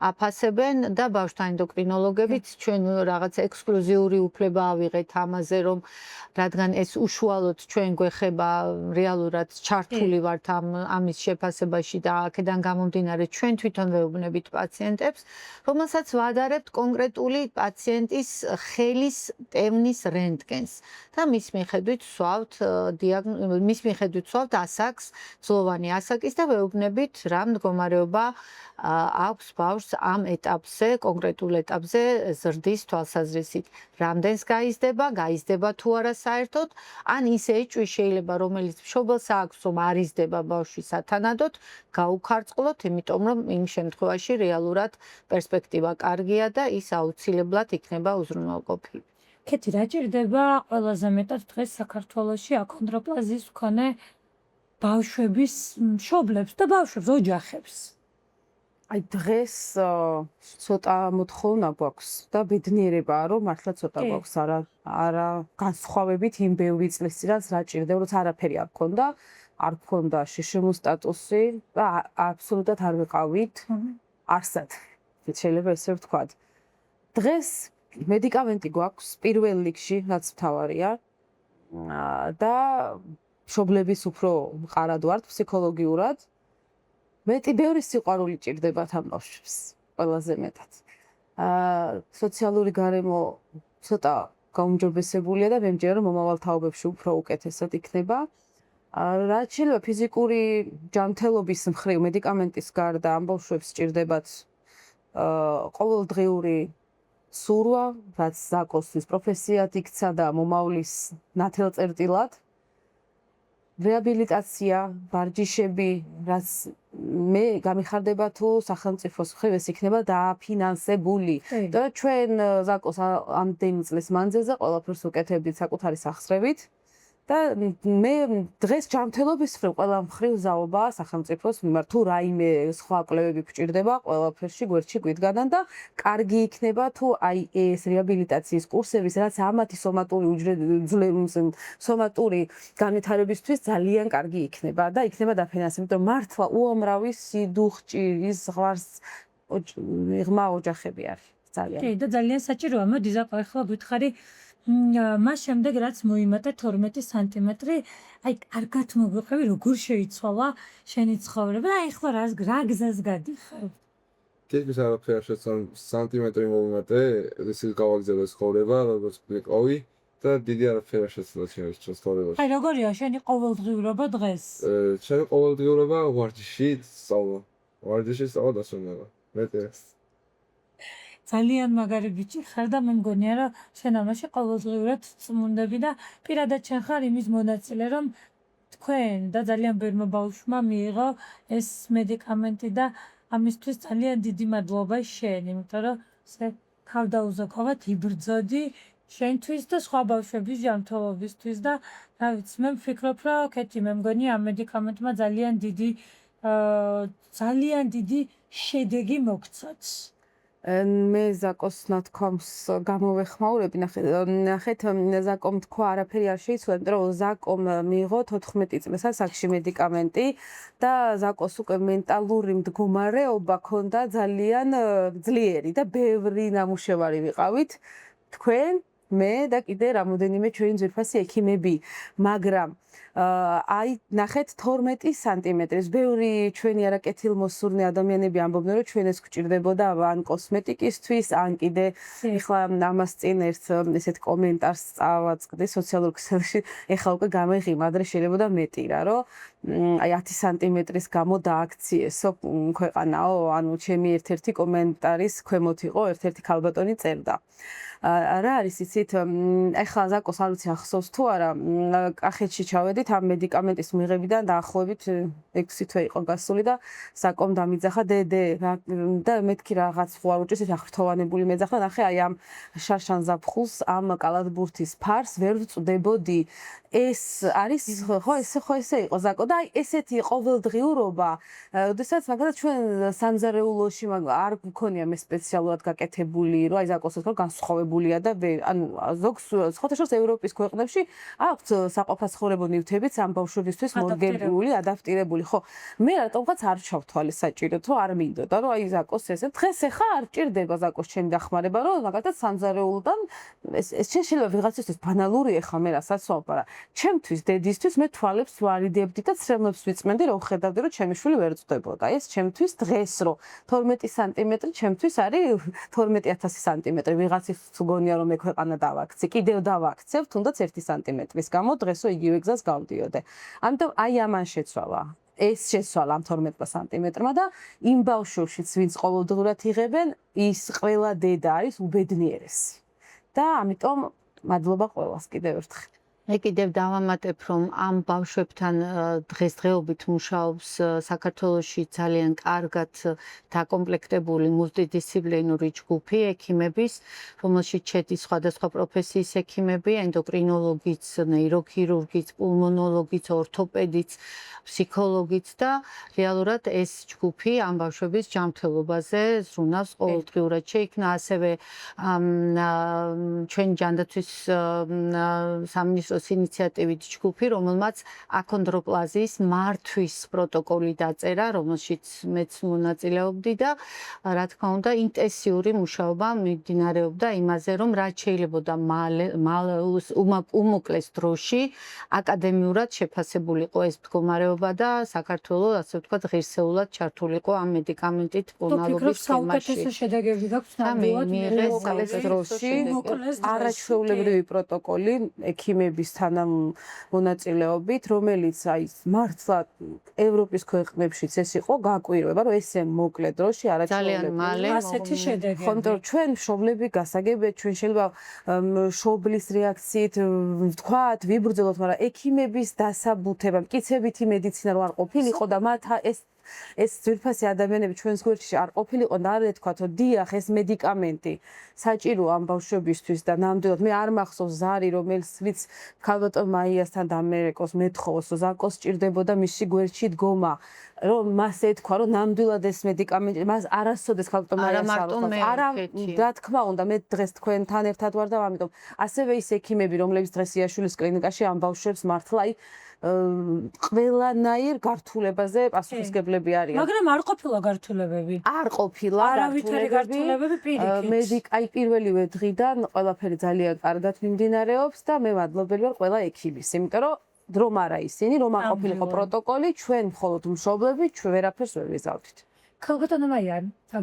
აფასებენ და ბავშვთა ენდოკრინოლოგებიც ჩვენ რაღაც ექსკლუზიური უფლება ავიღეთ ამაზე, რომ რადგან ეს უშუალოდ ჩვენ გვეხება რეალურად ჩართული ვართ ამის შეფასებაში და აქედან გამომდინარე ჩვენ თვითონ ვეუბნებით პაციენტებს, რომელსაც ვადარებთ კონკრეტული პაციენტის ხელის მტევნის რენტგენს და მის მიხედვით ვსვავთ ასაკს, ძლოვანი ასაკის და ვეუბნებით რა მდგომარეობა აქვს ბავშვს ამ ეტაპზე, კონკრეტულ ეტაპზე ზრდის თვალსაზრისით. რამდენს გაიზრდება თუ არა საერთოდ, ან ის ეჭვი შეიძლება, რომელიც მშობელს აქვს, რომ არ იზრდება ბავშვი სათანადოდ, გაუქარწყლოთ, იმიტომ რომ იმ შემთხვევაში რეალურად პერსპექტივა კარგია და ის აუცილებლად იქნება უზრუნველყოფილი. კეთი, რა ჭირდება ყველაზე მეტად დღეს საქართველოში აქონდროპლაზიის მქონე ბავშვების მშობლებს და ბავშვებს, ოჯახებს? აი დღეს ცოტა მოთხოვნა გვაქვს და ბედნიერებაა, რომ მართლა ცოტა გვაქვს არა განსხვავებით იმ ბევრი წლის წინ, რაც რა ჭირდება, როცა არაფერი არ გქონდა, არ გქონდა შშმ სტატუსი და აბსოლუტურად არ ვიყავით არსად. შეიძლება ესე ვთქვათ. დღეს მედიკამენტი გვაქვს პირველ რიგში, რაც მთავარია და მშობლების უფრო მყარად ვართ ფსიქოლოგიურად. ბევრი სიყვარული ჭირდება ამ ბავშვებს, ყველაზე მეტად. სოციალური გარემო ცოტა გაუმჯობესებულია და მე მჯერა რომ მომავალ თაობებში უფრო უკეთესად იქნება. რაც შეიძლება ფიზიკური ჯანმრთელობის მხრივ მედიკამენტის გარდა ამ ბავშვებს ჭირდებათ ყოველდღიური სურვა, რაც ზაკოსთვის პროფესიად იქცა და მომავლის ნათელწერტილად. რეაბილიტაცია, ვარჯიშები, რაც მე გამიხარდება თუ სახელმწიფოს მხრივ ეს იქნება დაფინანსებული. და ჩვენ ზაკოს ამდენი წლის მანძილზე ყველაფერს ვუკეთებდით საკუთარი სახსრებით და მე დღეს ჯანმრთელობის მხრივ ყველა მხრივ ვზაობაა სახელმწიფოს მიმართ. თუ რაიმე სხვა კვლევები გვჭირდება, ყველაფერში გვერდში გვიდგანან და კარგი იქნება თუ აი ეს რეაბილიტაციის კურსების, რაც ამათი სომატური განვითარებისთვის ძალიან კარგი იქნება და იქნება დაფინანსებული, რომ მართლა უამრავი სიდუხჭირის ზღვარს ღმა ოჯახები არის. ძალიან. კი, და ძალიან საჭიროა. მოდი ზაკო, ახლა გითხარი მას შემდეგ რაც მოიმატა 12 სანტიმეტრი, აი კარგად მოგვიყევი, როგორ შეიცვალა შენი ცხოვრება და ახლა რა გზას გადიხარ? თითქმის არაფერი არ შეცვალა, სანტიმეტრი მომიმატე, ისე გავაგზავნე ცხოვრება, როგორც ვიყავი და დიდი არაფერი არ შეცვალა ჩემს ცხოვრებაში. აი როგორია შენი ყოველდღიურობა დღეს? ჩემი ყოველდღიურობა ვარჯიში, სწავლა დასვენება. მეტი ძალიან მაგარი ბიჭი ხარ და მე მგონია რომ შენ ამაში ყოველდღიურად წმუნდები და პირადად შენ ხარ იმის მონაწილე რომ თქვენ და ძალიან ბევრმა ბავშვმა მიიღო ეს მედიკამენტი და ამისთვის ძალიან დიდი მადლობა შენ, იმიტომ რომ ესე თავდაუზოქავად იბრძოდი შენთვის და სხვა ბავშვების ჯანმრთელობისთვის და რა ვიცი, მე ვფიქრობ რომ კეთი, მე მგონია ამ მედიკამენტმა ძალიან დიდი შედეგი მოგცაც. მე ზაკოს ნათქვამს გამოვეხმაურები, ნახეთ ზაკომ თქვა არაფერი არ შეიცვალა, იმიტომ რომ ზაკომ მიიღო 14 წლის ასაკში მედიკამენტი და ზაკოს უკვე მენტალური მდგომარეობა ჰქონდა ძალიან ძლიერი და ბევრი ნამუშევარი ვიყავით თქვენ მე და კიდე რამოდენიმე ჩვენი ძვირფასი ექიმები, მაგრამ აი ნახეთ 12 სანტიმეტრის. ბევრი ჩვენი არაკეთილმოსურნე ადამიანები ამბობდნენ, რომ ჩვენ ეს გვჭირდებოდა ან კოსმეტიკისთვის, ან კიდე ეხლა ამას წინ ერთ ესეთ კომენტარს წავაწყდი სოციალურ ქსელში, ეხლა უკვე გამეღიმა, ადრე შეიძლება მეტი რა, რომ აი 10 სანტიმეტრის გამო დააქციესო ქვეყანაო, ანუ ჩემი ერთ-ერთი კომენტარის ქვემოთ იყო ერთ-ერთი ქალბატონი წერდა. რა არის იცით, ეხლა ზაკოს არ ვიცი ახსოვს თუ არა, კახეთში ჩავედით ამ მედიკამენტის მიღებიდან დაახლოებით 6 თვე იყო გასული და საკომ დამიძახა დედე და მეთქი რაღაც ხო არ უჭირს ეს ახრთოვანებული მეძახა, ნახე აი ამ შარშან ზაფხულს ამ კალათბურთის ფარს ვერ ვწვდებოდი. ეს არის ხო ესე იყო ზაკო და აი ესეთი ყოველდღიურობა, როდესაც მაგალითად ჩვენ სამზარეულოში არ გქონია მე სპეციალურად გაკეთებული, რომ აი ზაკოს თქო განსხვავებულია და ანუ ზოგს სხვადასხვა ევროპის ქვეყნებში აქვთ საყოფაცხოვრებო ნივთებიც ამ ბავშვებისთვის მორგებული, ადაპტირებული, ხო. მე რატომღაც არ ჩავთვალე საჭიროდ, რომ არ მინდოდა, რომ აი ზაკოს ესე. დღეს ახლა არ ჭირდება ზაკოს ჩემი დახმარება, რომ მაგალითად სამზარეულოდან ეს შეიძლება ვიღაცისთვის ბანალური ახლა მე რასაც ვაპარა. ჩემთვის დედისთვის მე თვალებს ვარიდებდი და ცრემლებს ვიწმენდი, რომ ხედავდი, რომ ჩემი შვილი ვერ წვდებოდა. ეს ჩემთვის დღეს რო 12 სანტიმეტრი ჩემთვის არის 12000 სანტიმეტრი. ვიღაცის გონია რომ მე ქვეყანა დავაქცე, კიდევ დავაქცევ, თუნდაც 1 სანტიმეტრის გამო დღესო იგივე გზას გავდიოდე. ამიტომ აი ამან შეცვალა. ეს შეცვალა ამ 12 სანტიმეტრმა და იმ ბავშვებშიც, ვინც ყოველდღურად იღებენ, ის ყველა დედა არის უბედნიერესი. და ამიტომ მადლობა ყველას კიდევ ერთხელ. მე კიდევ დავამატებ, რომ ამ ბავშვებთან დღესდღეობით მუშაობს საქართველოში ძალიან კარგად დაკომპლექტებული მულტიდისციპლინური ჯგუფი ექიმების, რომელშიც შედის სხვადასხვა პროფესიის ექიმები, ენდოკრინოლოგიც, ნეიროქირურგიც, პულმონოლოგიც, ორთოპედიც, ფსიქოლოგიც და რეალურად ეს ჯგუფი ამ ბავშვების ჯანმრთელობაზე ზრუნავს ყოველდღიურად. შეიქმნა ასევე ჩვენ ჯანდაცვის სამინისტროს ინიციატივით ჯგუფი, რომელმაც აქონდროპლაზიის მართვის პროტოკოლი დაწერა, რომელშიც მეც მონაწილეობდი და რა თქმა უნდა ინტენსიური მუშაობა მიმდინარეობდა იმაზე, რომ რაც შეიძლებოდა უმოკლეს დროში აკადემიურად შეფასებულიყო ეს მდგომარეობა და საქართველოს ასე ვთქვათ ღირსეულად ჩართულიყო ამ მედიკამენტით პულმონოლოგიის თემაში. საუკეთესო შედეგები გაქვს ნამდვილად მიიღეს დროში არაჩვეულებრივი პროტოკოლი ექიმების თანამონაწილეობით, რომელიც აი მართლა ევროპის ქვეყნებშიც ეს იყო გაკვირვება, რომ ესე მოკლე დროში არაჩვეულებრივი ასეთი შედეგები. ხომ ჩვენ მშობლები გასაგებია, ჩვენ შეიძლება შობლის რეაქციით ვთქვათ, ვიბრძოლოთ, მაგრამ ექიმების დასაბუთება, მკიცებითი მედიცინა რო არ ყოფილიყო და მათ ეს ძვირფასი ადამიანები ჩვენს გვერდში არ ყოფილიყო და არ ეთქვათ, რომ დიახ, ეს მედიკამენტი საჭიროა ამ ბავშვებისთვის და ნამდვილად მე არ მახსოვს ზარი, რომელიც ქალბატონ მაიასთან დამერეკოს მეთხოვოს, რომ ზაკოს ჭირდებოდა მისი გვერდში დგომა, რომ მას ეთქვა, რომ ნამდვილად ეს მედიკამენტი მას არასოდეს ქალბატონ მაიას არა, რა თქმა უნდა, მე დღეს თქვენთან ერთად ვარ და ამიტომ ასევე ის ექიმები, რომლებიც დღეს იაშვილის კლინიკაში ამ ბავშვებს მართლა აი ყველანაირ გართულებაზე პასუხისგებლები არიან. მაგრამ არ ყოფილა გართულებები. არ ყოფილა გართულებები პირიქით. აი პირველივე დღიდან ყველაფერი ძალიან კარგად მიმდინარეობს და მე მადლობელი ვარ ყველა ექიმის, იმიტომ რომ რომ არა ისინი, რომ არ ყოფილიყო პროტოკოლი, ჩვენ მხოლოდ მშობლები, ჩვენ ვერაფერს ვერ ვიზავდით. ქალბატონო მაია,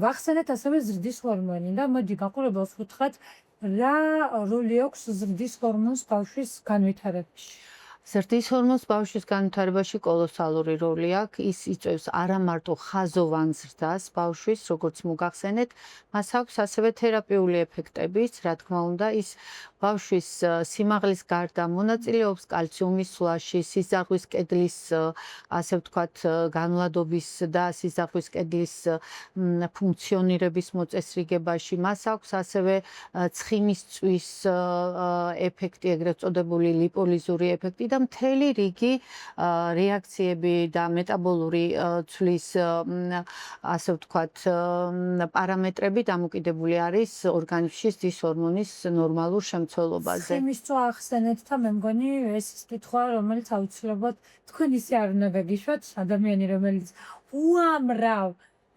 ვახსენეთ ასევე ზრდის ჰორმონი და მოდი გაყურებელს ვუთხრათ, რა როლი აქვს ზრდის ჰორმონს ბავშვის განვითარებაში. ზრდის ჰორმონს ბავშვის განვითარებაში კოლოსალური როლი აქვს. ის იწვევს არა მარტო ხაზოვან ზრდას ბავშვის, როგორც მოგახსენეთ, მას აქვს ასევე თერაპიული ეფექტებიც, რა თქმა უნდა, ის ბავშვის სიმაღლის გარდა მონაწილეობს კალციუმის სვლაში, სისხლის კედლის, ასე ვთქვათ, განვლადობის და სისხლის კედლის ფუნქციონირების მოწესრიგებაში. მას აქვს ასევე ცხიმის წვის ეფექტი, ეგრეთ წოდებული ლიპოლიზური ეფექტი და მთელი რიგი რეაქციები და მეტაბოლური ცვლის, ასე ვთქვათ, პარამეტრები დამოკიდებული არის ორგანიზმში ზრდის ჰორმონის ნორმალურ შემცველობაზე. ცხიმის წვა ახსენეთ და მე მგონი ეს კითხვა, რომელიც აუცილებლად თქვენ ისე არ უნდა გაგიშვათ, ადამიანი, რომელიც უამრავ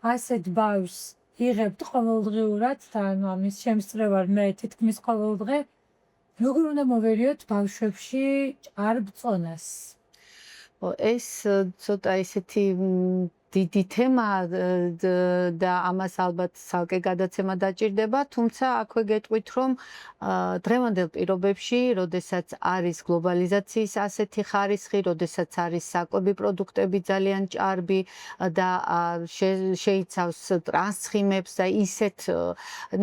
ასეთ ბავშვს იღებთ ყოველდღიურად და ანუ ამის შემსწრე ვარ მე თითქმის ყოველდღე. როგორ უნდა მოვერიოთ ბავშვებში ჭარბწონას? ეს ცოტა ისეთი დიდი თემაა და ამას ალბათ ცალკე გადაცემა დაჭირდება, თუმცა აქვე გეტყვით, რომ დღევანდელ პირობებში, როდესაც არის გლობალიზაციის ასეთი ხარისხი, როდესაც არის საკვები პროდუქტები ძალიან ჭარბი და შეიცავს ტრანსხიმებს და ისეთ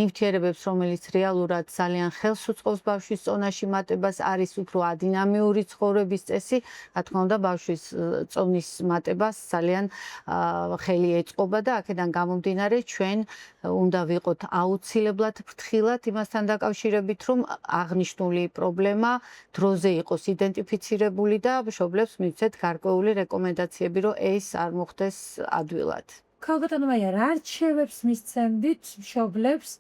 ნივთიერებებს, რომელიც რეალურად ძალიან ხელს უწყობს ბავშვის წონაში მატებას, არის უფრო ადინამიური ცხოვრების წესი, რა თქმა უნდა, ბავშვის წონის მატებას ძალიან ხელი ეწყობა და აქედან გამომდინარე ჩვენ უნდა ვიყოთ აუცილებლად ფრთხილად იმასთან დაკავშირებით, რომ აღნიშნული პრობლემა დროზე იყოს იდენტიფიცირებული და მშობლებს მივცეთ გარკვეული რეკომენდაციები, რომ ეს არ მოხდეს ადვილად. ქალბატონო მაია, რა რჩევებს მისცემდით მშობლებს,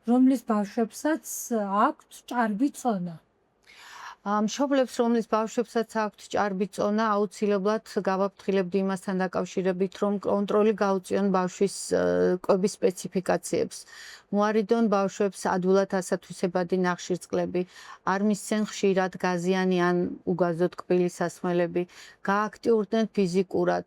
რომლის ბავშვებსაც აქვთ ჭარბი წონა? მშობლებს, რომლის ბავშვებსაც აქვთ ჭარბი წონა, აუცილებლად გავაფრთხილებდი იმასთან დაკავშირებით, რომ კონტროლი გაუწიონ ბავშვის კვების სპეციფიკაციებს. მოარიდონ ბავშვებს ადვილად ასათვისებადი ნახშირწყლები, არ მისცენ ხშირად გაზიანი ან უგაზო ტკბილი სასმელები, გააქტიურდნენ ფიზიკურად,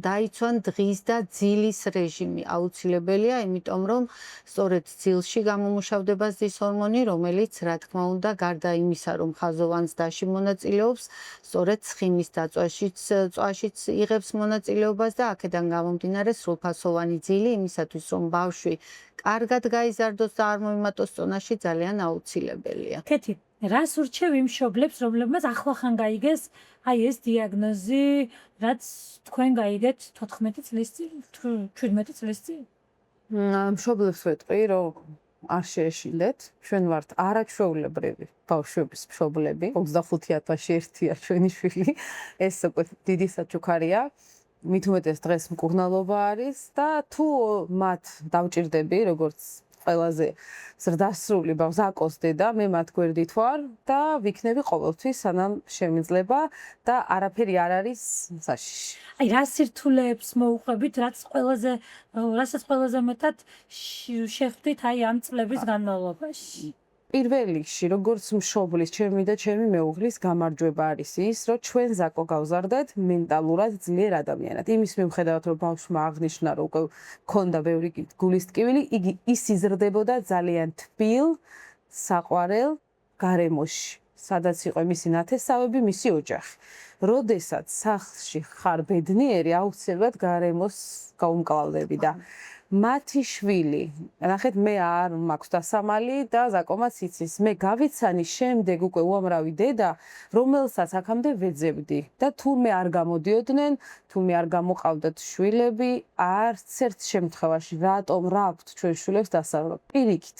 დაიცვან დღის და ძილის რეჟიმი. აუცილებელია, იმიტომ რომ სწორედ ძილში გამომუშავდება ზის ჰორმონი, რომელიც, რა თქმა უნდა, გარდა იმისა, რომ ხაზოვანს დაში მონაწილეობს, სწორედ ცხიმის წვაშიც იღებს მონაწილეობას და აქედან გამომდინარე სრულფასოვანი ძილი იმისათვის, რომ ბავშვი კარგად გაიზარდოს და არ მოიმატოს წონაში ძალიან აუცილებელია. კეთი, რას ურჩევ იმ მშობლებს, რომლებმაც ახლახან გაიგეს ეს დიაგნოზი, რაც თქვენ გაიგეთ 14 წლის წინ, 17 წლის წინ? მშობლებს ვეტყვი, რომ არ შეეშინდეთ, ჩვენ ვართ არაჩვეულებრივი ბავშვების მშობლები, 25,000-ში ერთია ჩვენი შვილი, ეს უკვე დიდი საჩუქარია. მით უმეტეს დღეს მკურნალობა არის და თუ მათ დავჭირდები, როგორც ყველაზე ზრდასრული ბავზაკოს დედა, მე მათ გვერდით ვარ და ვიქნები ყოველთვის, სანამ შემიძლება და არაფერი არ არის საშიში. რა სირთულეებს მოუყვებით, რასაც ყველაზე მეტად შეხვდით ამ წლების განმავლობაში? პირველ რიგში, როგორც მშობლის, ჩემი და ჩემი მეუღლის გამარჯვება არის ის, რომ ჩვენ ზაკო გავზარდეთ მენტალურად ძლიერ ადამიანად. იმის მიუხედავად, რომ ბავშვმა აღნიშნა, რომ უკვე ქონდა ბევრი გულის ტკივილი, იგი ის იზრდებოდა ძალიან თბილ, საყვარელ გარემოში, სადაც იყო მისი ნათესავები, მისი ოჯახი. როდესაც სახლში ხარ ბედნიერი, აუცილებლად გარემოს გაუმკლავდები და მათი შვილი, ნახეთ, მე არ მაქვს დასამალი და ზაკომაც იცის, მე გავიცანი შემდეგ უკვე უამრავი დედა, რომელსაც აქამდე ვეძებდი და თურმე არ გამოდიოდნენ, თურმე არ გამოყავდათ შვილები, არც ერთ შემთხვევაში, რატომ რა აქვთ ჩვენ შვილებს დასამალი. პირიქით,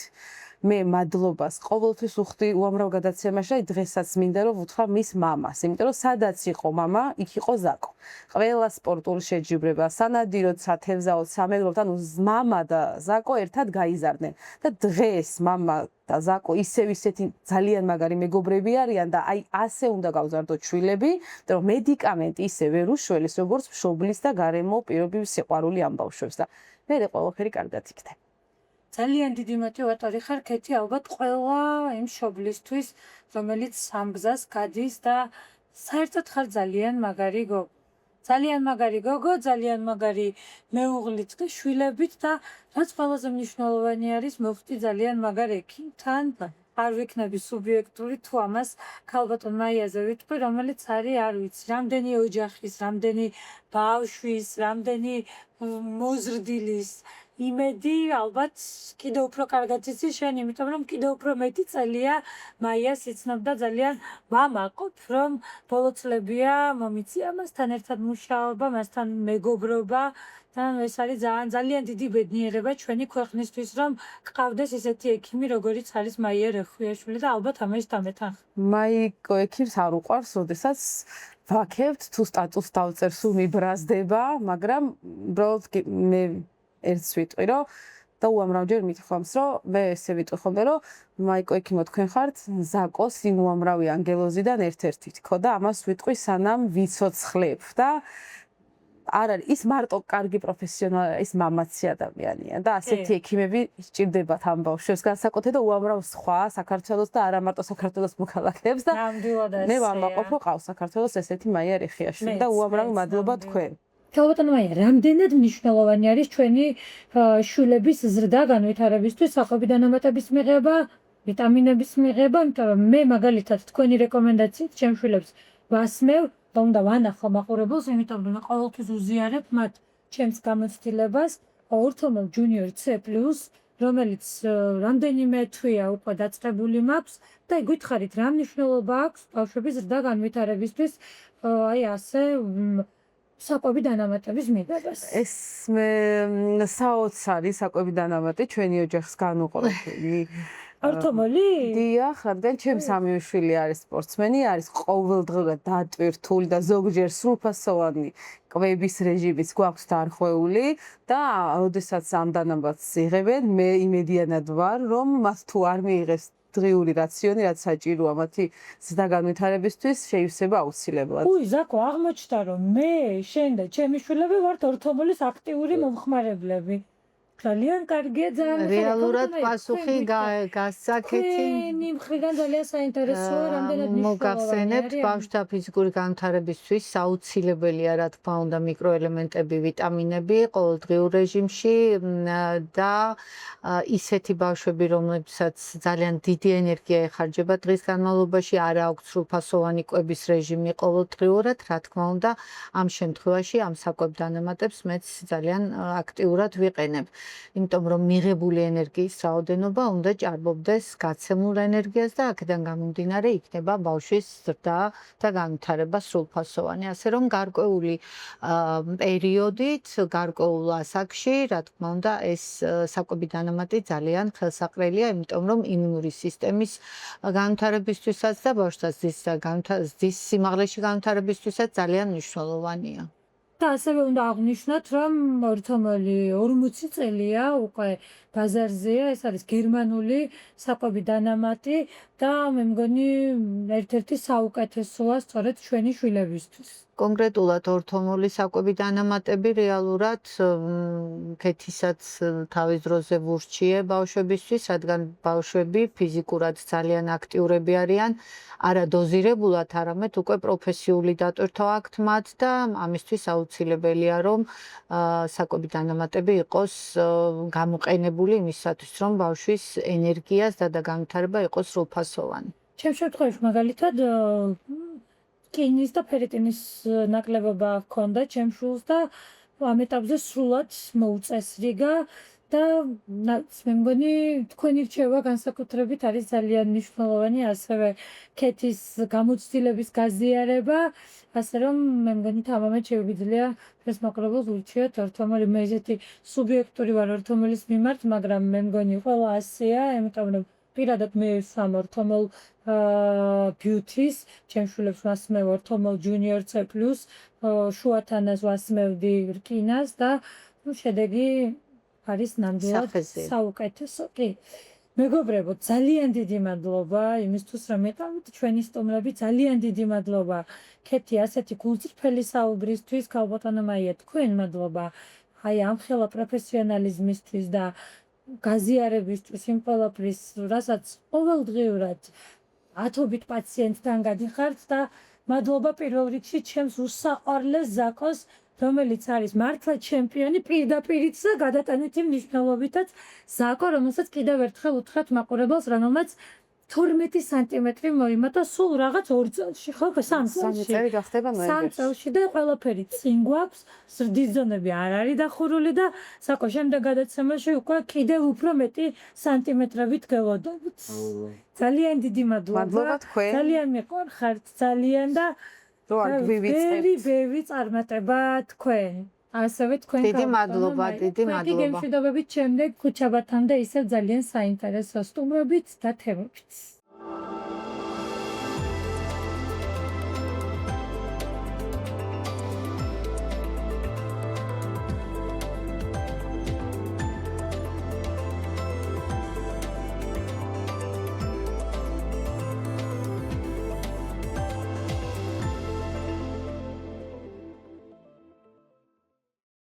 მე მადლობას ყოველთვის უხდი უამრავ გადაცემაში და დღესაც მინდა რომ ვუთხრა მის მამას, იმიტომ რომ სადაც იყო мама, იქ იყო ზაკო. ყველა სპორტულ შეჯიბრება, სანადიროდ, სათევზაოდ, სამეგრელოდ, ანუ мама და ზაკო ერთად გაიზარდნენ და დღეს мама და ზაკო ისეთი ძალიან მაგარი მეგობრები არიან და ასე უნდა გავზარდოთ შვილები, რომ მედიკამენტი ისე ვერ უშველის, როგორც მშობლის და გარემო პირობების სიყვარული ამ ბავშვებს და მე ყველაფერი კარგად იქნება. ძალიან დიდი მოტივატორი ხარ, კეთი, ალბათ ყველა იმ მშობლისთვის, რომელიც სამგზას გადის და საერთოდ ხარ ძალიან მაგარი გოგო. ძალიან მაგარი გოგო, ძალიან მაგარი მეუღლით და შვილებით და რაც ყველაზე მნიშვნელოვანი არის, მოვხდი ძალიან მაგარ ექიმთან. არ ვიქნები სუბიექტური თუ ამას ქალბატონ მაიაზე ვიტყვი, რომელიც არის, არ ვიცი, რამდენი ოჯახის, რამდენი ბავშვის, რამდენი მოზრდილის იმედი ალბათ კიდევ უფრო კარგად იცის შენ, იმიტომ რომ კიდევ უფრო მეტი წელია მაიას იცნობდა ძალიან მამაყოთ, რომ ბოლო წლებია მომიწია მასთან ერთად მუშაობა, მასთან მეგობრობა და ეს არის ძალიან დიდი ბედნიერება ჩვენი ქვეყნისთვის, რომ გყავდეს ესეთი ექიმი, როგორიც არის მაია რეხუიაშვილი და ალბათ ამას დამეთანხმ. მაიკო ექიმს არ უყვარს, როდესაც ვაქებთ, თუ სტატუსს დავწერ, სულ მიბრაზდება, მაგრამ უბრალოდ მე ერთს ვიტყვი, რომ და უამრავჯერ მითხოვს, რომ მე ესე ვიტყვი ხოლმე, რომ მაიკო ექიმო თქვენ ხართ ზაკოს იმ უამრავი ანგელოზიდან ერთ-ერთი თქო და ამას ვიტყვი სანამ ვიცოცხლებ და არ არის ის მარტო კარგი პროფესიონალი, ის მამაცი ადამიანია და ასეთი ექიმები სჭირდებათ ამ ბავშვებს განსაკუთრებით და უამრავ სხვა საქართველოს და არა მარტო საქართველოს მოქალაქეებს და მე ვამაყობ ყავს საქართველოს ესეთი მაია რეხიაშვილი და უამრავი მადლობა თქვენ. ქალბატონო მაია, რამდენად მნიშვნელოვანი არის ჩვენი შვილების ზრდა განვითარებისთვის, საკვები დანამატების მიღება, ვიტამინების მიღება, იმიტომ რომ მე მაგალითად თქვენი რეკომენდაციით ჩემ შვილებს ვასმევ და უნდა ვანახო მაყურებელს, იმიტომ რომ ყოველთვის უზიარებ მათ ჩემს გამოცდილებას ორთომელ ჯუნიორ C+, რომელიც რამდენიმე თვეა უკვე დაწყებული მაქვს და გითხარით რა მნიშვნელობა აქვს ბავშვების ზრდა განვითარებისთვის, აი ასე საკვები დანამატების მიღებას. ეს მე საოცარი საკვები დანამატი ჩვენი ოჯახს განუყოფელი. ორთომელი? დიახ, რადგან ჩემი სამივე შვილი არის სპორტსმენი, არის ყოველდღიურად დატვირთული და ზოგჯერ სრულფასოვანი კვების რეჟიმიც გვაქვს დარღვეული და ოდესაც ამ დანამატს იღებენ, მე იმედიანად ვარ, რომ მათ თუ არ მიიღეს დღიური რაციონი, რაც საჭიროა მათი ზრდა განვითარებისთვის, შეივსება აუცილებლად. უი, ზაკო, აღმოჩნდა რომ მე, შენ და ჩემი შვილები ვართ ორთომელის აქტიური მომხმარებლები. ძალიან კარგია, ძალიან რეალურად პასუხი გასცაკეთი. თქვენი მხრიდან ძალიან საინტერესოა, რამდენად მოგახსენებთ ბავშვთა ფიზიკური განვითარებისთვის აუცილებელია, რა თქმა უნდა, მიკროელემენტები, ვიტამინები ყოველდღიურ რეჟიმში და ისეთი ბავშვები, რომლებსაც ძალიან დიდი ენერგია ეხარჯება დღის განმავლობაში, არ აქვთ სრულფასოვანი კვების რეჟიმი ყოველდღიურად, რა თქმა უნდა, ამ შემთხვევაში ამ საკვებ დანამატებს მეც ძალიან აქტიურად ვიყენებ. იმიტომ რომ მიღებული ენერგიის რაოდენობა უნდა ჭარბობდეს გაცემულ ენერგიას და აქედან გამომდინარე იქნება ბავშვის ზრდა და განვითარება სრულფასოვანი. ასე რომ გარკვეული პერიოდით, გარკვეულ ასაკში, რა თქმა უნდა, ეს საკვები დანამატი ძალიან ხელსაყრელია, იმიტომ რომ იმუნური სისტემის განვითარებისთვისაც და ბავშვთა ზრდის სიმაღლეში განვითარებისთვისაც ძალიან მნიშვნელოვანია. და ასევე უნდა აღვნიშნოთ, რომ ორთომელი 40 წელია უკვე ბაზარზეა, ეს არის გერმანული საკვები დანამატი და მე მგონი ერთ-ერთი საუკეთესოა სწორედ ჩვენი შვილებისთვის. კონკრეტულად ორთომული საკვები დანამატები რეალურად ქეთისაც თავის დროზე ვურჩიე ბავშვებისთვის, რადგან ბავშვები ფიზიკურად ძალიან აქტიურები არიან, არა დოზირებულად, არამედ უკვე პროფესიული დატვირთვა აქვთ მათ და ამისთვის აუცილებელია, რომ საკვები დანამატები იყოს გამოყენებული იმისათვის, რომ ბავშვის ენერგიას და განვითარება იყოს სრულფასოვანი. ჩემ შემთხვევაში მაგალითად კინის და ფერიტინის ნაკლებობა ჰქონდა ჩემ შვილს და ამ ეტაპზე სრულად მოუწესრიგა და მე მგონი თქვენი რჩევა განსაკუთრებით არის ძალიან მნიშვნელოვანი, ასევე ქეთის გამოცდილების გაზიარება, ასე რომ მე მგონი თამამად შეგვიძლია ეს მაყურებელს ურჩიოთ ორთომელი. მე ესეთი სუბიექტური ვარ ორთომელის მიმართ, მაგრამ მე მგონი ყველა ასეა, იმიტომ რომ პირადად მე სამ ორთომელ ბიუთის, ჩემ შვილებს ვასმევ ორთომელ ჯუნიორ C+, შუათანას ვასმევდი რკინას და შედეგი არის ნამდვილად საუკეთესო. კი. მეგობრებო, ძალიან დიდი მადლობა იმისთვის, რომ იყავით ჩვენი სტუმრები, ძალიან დიდი მადლობა ქეთი ასეთი გულწრფელი საუბრისთვის, ქალბატონო მაია, თქვენ მადლობა აი ამ ხელა პროფესიონალიზმისთვის და გაზიარებისთვის იმ ყველაფრის, რასაც ყოველდღიურად ათობით პაციენტთან გადიხართ და მადლობა პირველ რიგში ჩემს უსაყვარლეს ზაკოს, რომელიც არის მართლა ჩემპიონი პირდაპირიც და გადატანითი მნიშვნელობითაც ზაკო, რომელსაც კიდევ ერთხელ უთხრათ მაყურებელს, რომელმაც 12 სანტიმეტრი მოიმატა სულ რაღაც 2 წელში, ხო? 3 წელში. 3 წელი გახდება ნოემბერში. 3 წელში და ყველაფერი წინ გვაქვს, ზრდის ზონები არ არის დახურული და საკო შემდეგ გადაცემაში უკვე კიდევ უფრო მეტი სანტიმეტრებით გელოდებით. ძალიან დიდი მადლობა. მადლობა თქვენ. ძალიან მიყვარხართ, ძალიან და რო არ გვივიწყებთ. ბევრი წარმატება თქვენ. ასევე თქვენ დიდი მადლობა, დიდი თქვენი მადლობა. გემშვიდობებით შემდეგ ქუჩაბათამდე ისევ ძალიან საინტერესო სტუმრობით და თემებით.